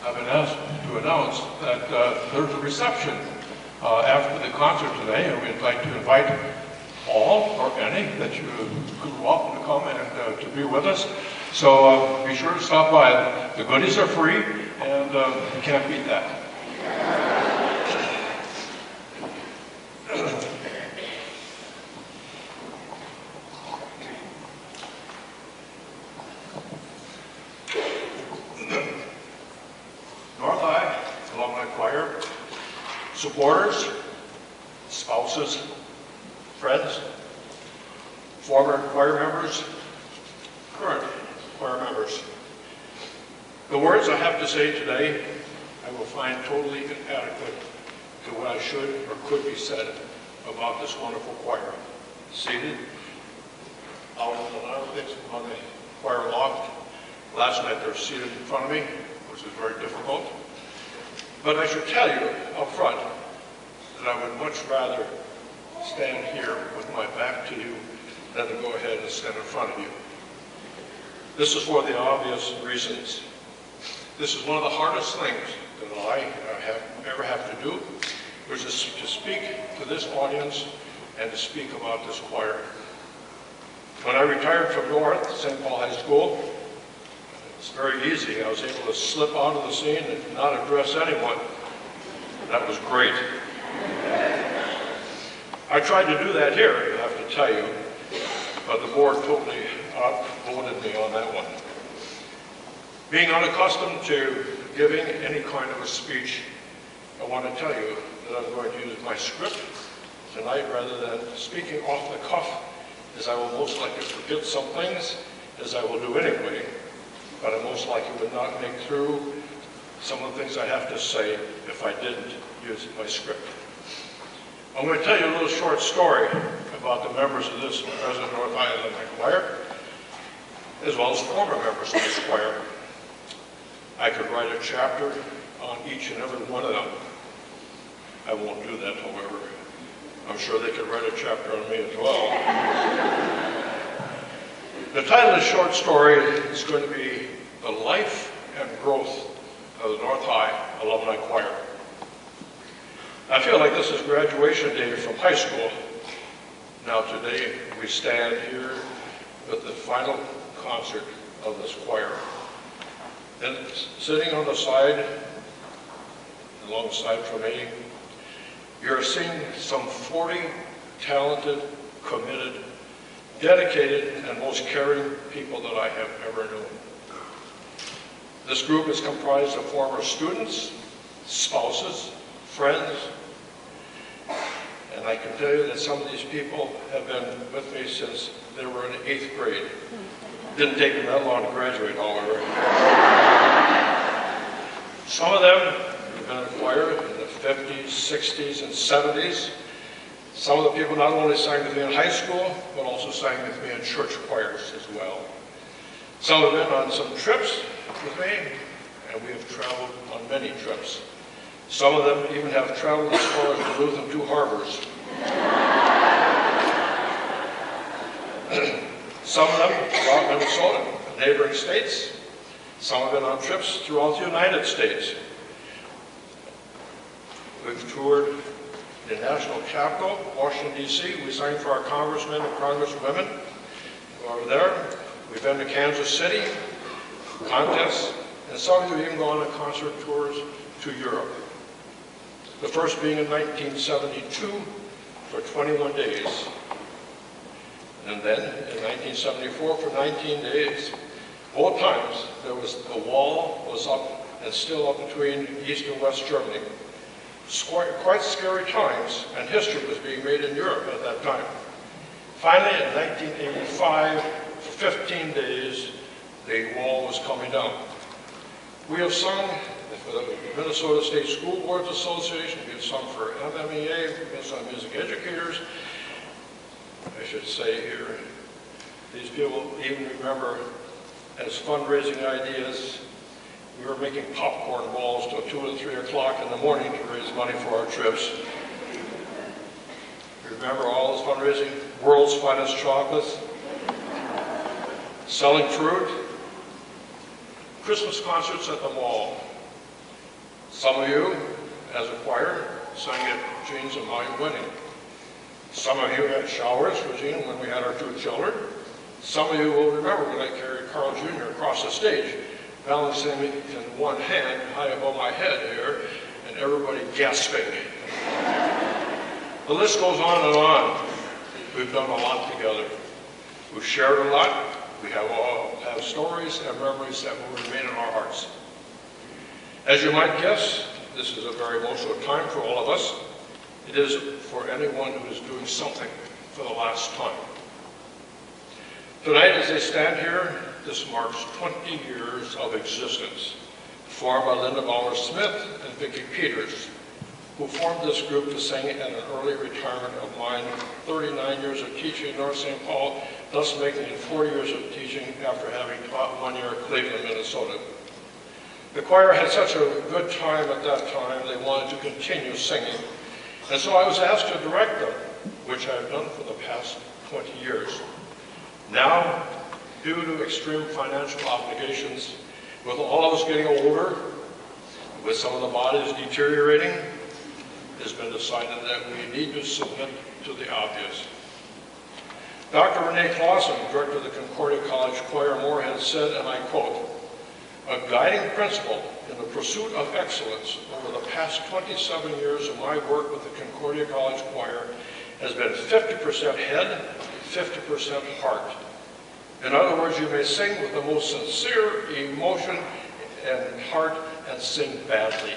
I've been asked to announce that there's a reception after the concert today, and we'd like to invite all or any that you could welcome to come and to be with us. So be sure to stop by. The goodies are free, and you can't beat that. North High Alumni Choir, supporters, spouses, friends, former choir members, current choir members. The words I have to say today, I will find totally inadequate to what I should or could be said about this wonderful choir. Seated out in the lounge on the choir loft. Last night they were seated in front of me, which was very difficult. But I should tell you up front that I would much rather stand here with my back to you than to go ahead and stand in front of you. This is for the obvious reasons. This is one of the hardest things that I ever have to do, which is to speak to this audience and to speak about this choir. When I retired from North St. Paul High School, it's very easy. I was able to slip out of the scene and not address anyone. That was great. I tried to do that here, I have to tell you, but the board totally outvoted me on that one. Being unaccustomed to giving any kind of a speech, I want to tell you that I'm going to use my script tonight rather than speaking off the cuff, as I will most likely forget some things, as I will do anyway, but I most likely would not make through some of the things I have to say if I didn't use my script. I'm going to tell you a little short story about the members of this present North High Alumni Choir, as well as former members of this choir. I could write a chapter on each and every one of them. I won't do that, however. I'm sure they could write a chapter on me as well. The title of the short story is going to be The Life and Growth of the North High Alumni Choir. I feel like this is graduation day from high school. Now today we stand here with the final concert of this choir. And sitting on the side, alongside from me, you're seeing some 40 talented, committed, dedicated, and most caring people that I have ever known. This group is comprised of former students, spouses, friends, and I can tell you that some of these people have been with me since they were in 8th grade. Didn't take them that long to graduate, however. Some of them have been in the choir in the 50s, 60s, and 70s. Some of the people not only sang with me in high school, but also sang with me in church choirs as well. Some have been on some trips with me, and we have traveled on many trips. Some of them even have traveled as far as Duluth and 2 harbors. Some of them throughout Minnesota, neighboring states. Some have been on trips throughout the United States. We've toured the national capital, Washington, D.C. We sang for our congressmen and congresswomen who are there. We've been to Kansas City, contests, and some of you have even gone on concert tours to Europe. The first being in 1972 for 21 days. And then in 1974 for 19 days. Both times the wall was up and still up between East and West Germany. Quite scary times, and history was being made in Europe at that time. Finally, in 1985, for 15 days, the wall was coming down. We have sung for the Minnesota State School Boards Association, we have sung for MMEA, we have sung music educators. I should say here, these people even remember as fundraising ideas, we were making popcorn balls till 2 or 3 o'clock in the morning to raise money for our trips. Remember all this fundraising? World's finest chocolates, selling fruit, Christmas concerts at the mall, Some of you, as a choir, sang at Jean's and my wedding. Some of you had showers for Jean when we had our 2 children. Some of you will remember when I carried Carl Jr. across the stage, balancing me in one hand high above my head here, and everybody gasping. The list goes on and on. We've done a lot together. We've shared a lot. We have stories and memories that will remain in our hearts. As you might guess, this is a very emotional time for all of us. It is for anyone who is doing something for the last time. Tonight, as they stand here, this marks 20 years of existence, formed by Linda Bauer-Smith and Vicki Peters, who formed this group to sing at an early retirement of mine, 39 years of teaching in North St. Paul, thus making it 40 years of teaching after having taught 1 year at Cleveland, Minnesota. The choir had such a good time at that time, they wanted to continue singing. And so I was asked to direct them, which I've done for the past 20 years. Now, due to extreme financial obligations, with all of us getting older, with some of the bodies deteriorating, it has been decided that we need to submit to the obvious. Dr. Renee Clausen, director of the Concordia College Choir, Moorhead said, and I quote, "A guiding principle in the pursuit of excellence over the past 27 years of my work with the Concordia College Choir has been 50% head, 50% heart. In other words, you may sing with the most sincere emotion and heart and sing badly.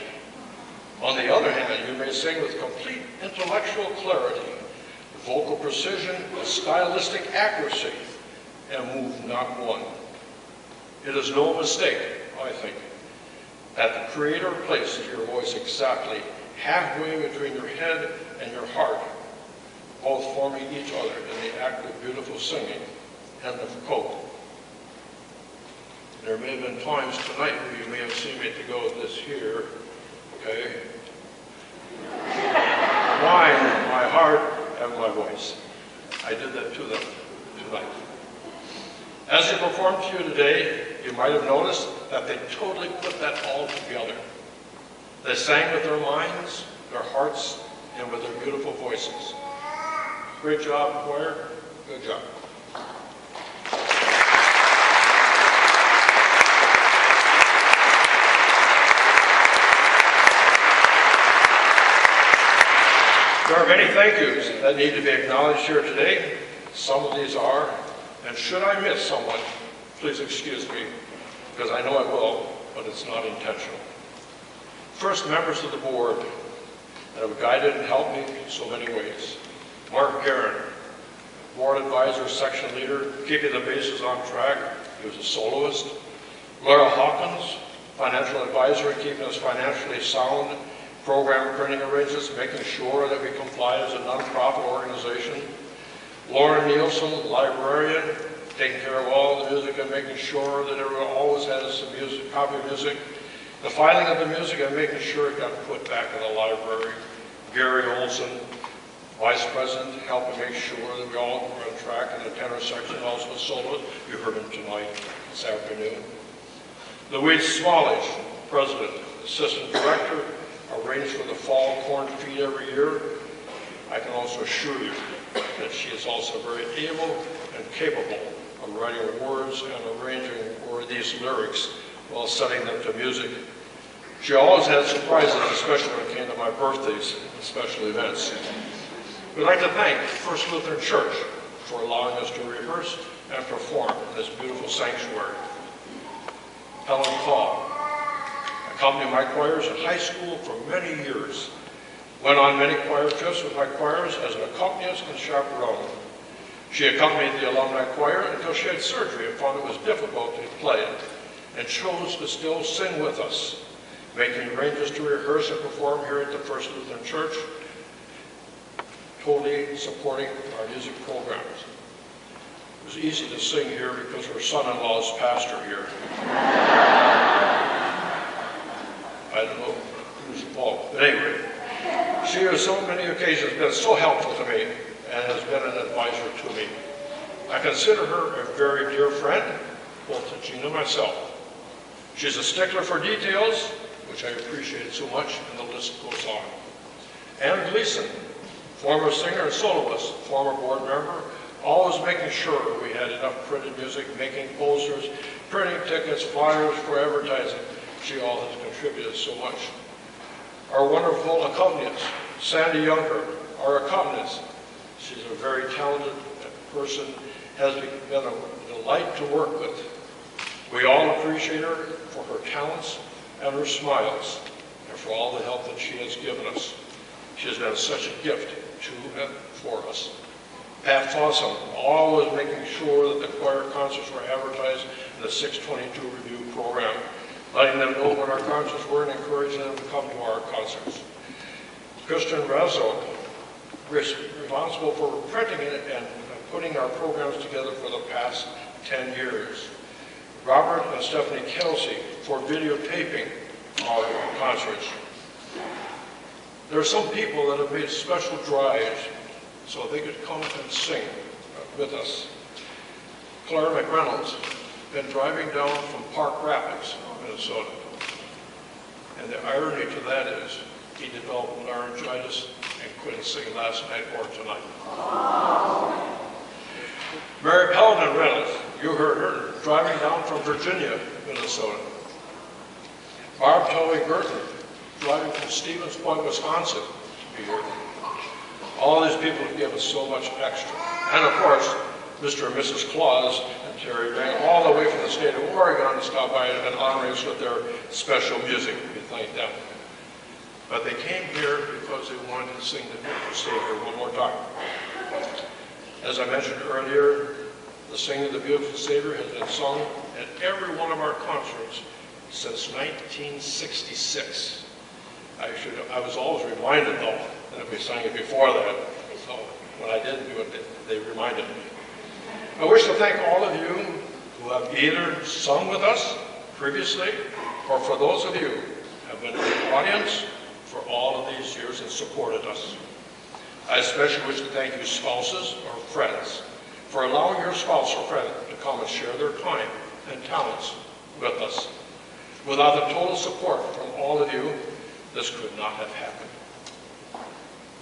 On the other hand, you may sing with complete intellectual clarity, vocal precision, and stylistic accuracy, and move not one. It is no mistake, I think, that the Creator places your voice exactly halfway between your head and your heart, both forming each other in the act of beautiful singing." End of quote. There may have been times tonight where you may have seen me to go this here, okay? Mind, my heart, and my voice. I did that to them tonight. As they performed to you today, you might have noticed that they totally put that all together. They sang with their minds, their hearts, and with their beautiful voices. Great job, choir. Good job. There are many thank yous that need to be acknowledged here today. Some of these are, and should I miss someone, please excuse me, because I know I will, but it's not intentional. First, members of the board that have guided and helped me in so many ways. Mark Guerin, board advisor, section leader, keeping the bases on track. He was a soloist. Laura Hawkins, financial advisor, keeping us financially sound. Program printing arrangements, making sure that we comply as a nonprofit organization. Lauren Nielsen, librarian, taking care of all the music and making sure that everyone always has some music, copy of music. The filing of the music and making sure it got put back in the library. Gary Olson, vice president, helping make sure that we all were on track in the tenor section, also a solo. You heard him tonight, this afternoon. Louise Smallage, president, assistant director, arranged for the fall corn feed every year. I can also assure you that she is also very able and capable of writing words and arranging these lyrics while setting them to music. She always had surprises, especially when it came to my birthdays and special events. We'd like to thank First Lutheran Church for allowing us to rehearse and perform in this beautiful sanctuary. Helen Paul accompanied my choirs in high school for many years. Went on many choir trips with my choirs as an accompanist and chaperone. She accompanied the alumni choir until she had surgery and found it was difficult to play it, and chose to still sing with us, making arrangements to rehearse and perform here at the First Lutheran Church, totally supporting our music programs. It was easy to sing here because her son-in-law is pastor here. I don't know who's involved, but anyway, she has so many occasions been so helpful to me and has been an advisor to me. I consider her a very dear friend, both to Gene and myself. She's a stickler for details, which which I appreciated so much, and the list goes on. And Gleason, former singer and soloist, former board member, always making sure we had enough printed music, making posters, printing tickets, flyers for advertising. She all has contributed so much. Our wonderful accompanist, Sandy Younger, our accompanist. She's a very talented person, has been a delight to work with. We all appreciate her for her talents and her smiles, and for all the help that she has given us. She has been such a gift to and for us. Pat Fossum, always making sure that the choir concerts were advertised in the 622 review program, letting them know when our concerts were and encouraging them to come to our concerts. Christian Razzo, responsible for printing it and putting our programs together for the past 10 years. Robert and Stephanie Kelsey for videotaping our concerts. There are some people that have made special drives so they could come and sing with us. Claire McReynolds, been driving down from Park Rapids, Minnesota. And the irony to that is he developed laryngitis and couldn't sing last night or tonight. Mary Paladin Reynolds, you heard her, driving down from Virginia, Minnesota. Barb Tully Burton, driving from Stevens Point, Wisconsin, to be here. All these people have given so much extra. And of course, Mr. and Mrs. Claus and Terry Bang, all the way from the state of Oregon, to stop by and honor us with their special music. We thank them. But they came here because they wanted to sing the Beautiful Savior one more time. As I mentioned earlier, the singing of the Beautiful Savior has been sung at every one of our concerts since 1966. I was always reminded, though, that we sang it before that. So when I didn't do it, they reminded me. I wish to thank all of you who have either sung with us previously, or for those of you who have been in the audience for all of these years and supported us. I especially wish to thank you spouses or friends for allowing your spouse or friend to come and share their time and talents with us. Without the total support from all of you, this could not have happened.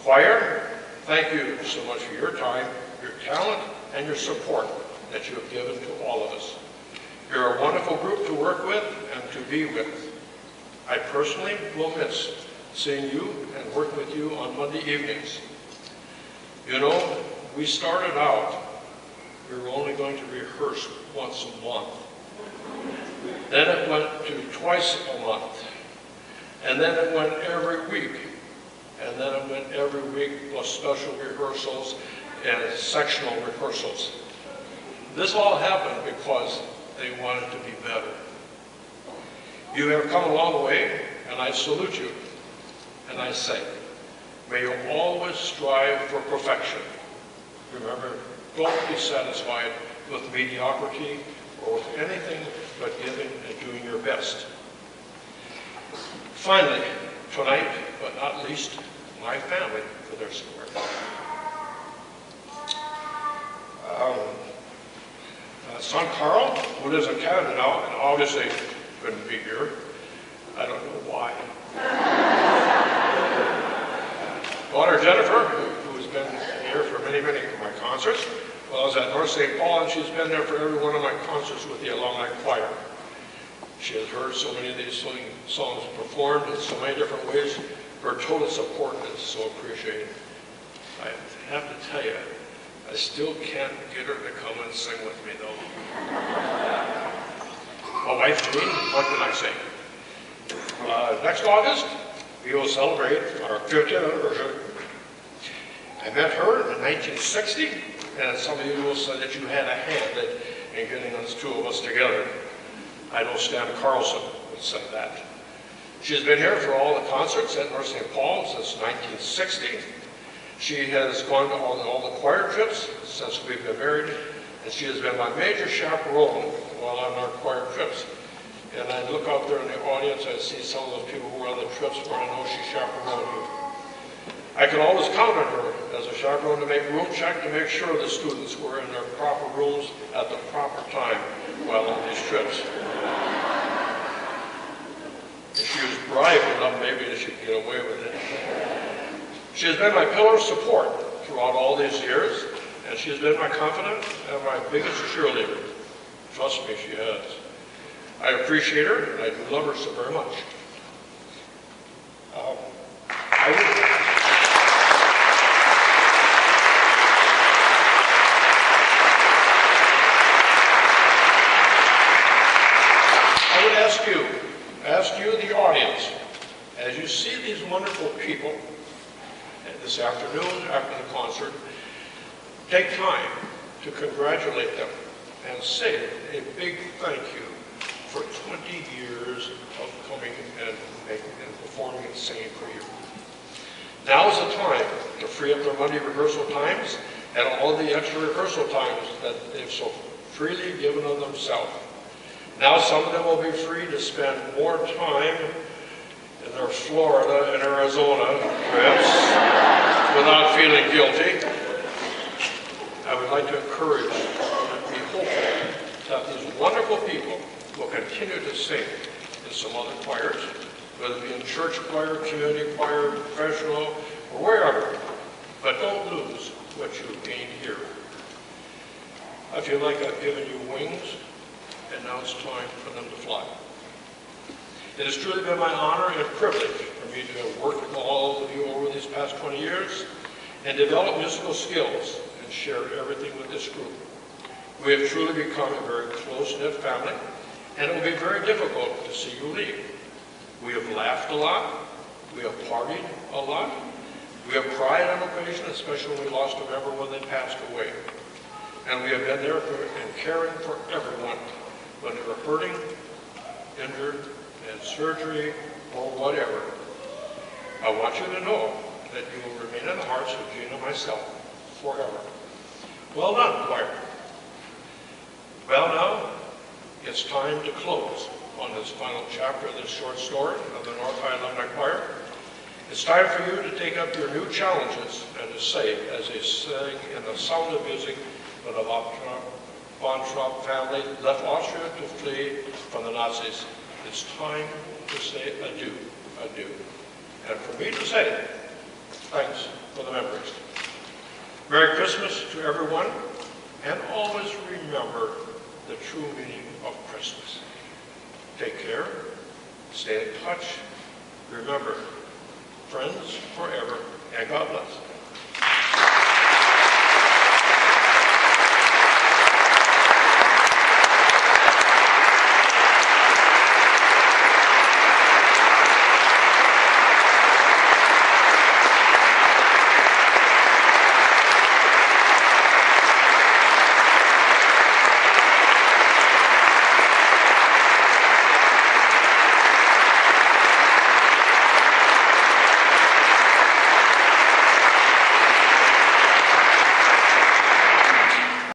Choir, thank you so much for your time, your talent, and your support that you have given to all of us. You're a wonderful group to work with and to be with. I personally will miss seeing you and working with you on Monday evenings. You know, we started out, we were only going to rehearse once a month. Then it went to twice a month. And then it went every week. And then it went every week plus special rehearsals and sectional rehearsals. This all happened because they wanted to be better. You have come a long way, and I salute you. And I say, may you always strive for perfection. Remember, don't be satisfied with mediocrity or with anything but giving and doing your best. Finally, tonight, but not least, my family for their support. Son Carl, who lives in Canada now, and obviously couldn't be here. I don't know why. Daughter Jennifer, who's been here for many, many of my concerts. Well, I was at North St. Paul, and she's been there for every one of my concerts with the Alumni Choir. She has heard so many of these songs performed in so many different ways. Her total support is so appreciated. I have to tell you, I still can't get her to come and sing with me, though. My wife, Jean, what can I say? Next August, we will celebrate our 50th anniversary. I met her in 1960, and some of you will say that you had a hand in getting us two of us together. I know Stan Carlson would say that. She's been here for all the concerts at North St. Paul since 1960. She has gone to all the choir trips since we've been married, and she has been my major chaperone while on our choir trips. And I look out there in the audience, I see some of those people who were on the trips where I know she chaperoned you. I can always count on her as a chaperone to make room check to make sure the students were in their proper rooms at the proper time while on these trips. she was bribed enough maybe that she could get away with it. She has been my pillar of support throughout all these years, and she has been my confidant and my biggest cheerleader. Trust me, she has. I appreciate her, and I do love her so very much. I would ask you, the audience, as you see these wonderful people this afternoon after the concert, take time to congratulate them and say a big thank you for 20 years of coming and performing and singing for you. Now is the time to free up their Monday rehearsal times and all the extra rehearsal times that they've so freely given of themselves. Now some of them will be free to spend more time in their Florida and Arizona trips without feeling guilty. I would like to encourage and be hopeful that these wonderful people will continue to sing in some other choirs, whether it be in church choir, community choir, professional, or wherever. But don't lose what you've gained here. I feel like I've given you wings, and now it's time for them to fly. It has truly been my honor and privilege for me to have worked with all of you over these past 20 years and develop musical skills and share everything with this group. We have truly become a very close-knit family, and it will be very difficult to see you leave. We have laughed a lot, we have partied a lot, we have cried on occasion, especially when we lost a member when they passed away. And we have been there and caring for everyone when they were hurting, injured, in surgery, or whatever. I want you to know that you will remain in the hearts of Gene and myself forever. Well done, choir. Well, now, it's time to close on this final chapter of this short story of the North High Alumni Choir. It's time for you to take up your new challenges and to say, as they sing in The Sound of Music, when the von Trapp family left Austria to flee from the Nazis, it's time to say adieu, adieu. And for me to say, thanks for the memories. Merry Christmas to everyone, and always remember the true meaning of Christmas. Take care, stay in touch, remember, friends forever, and God bless.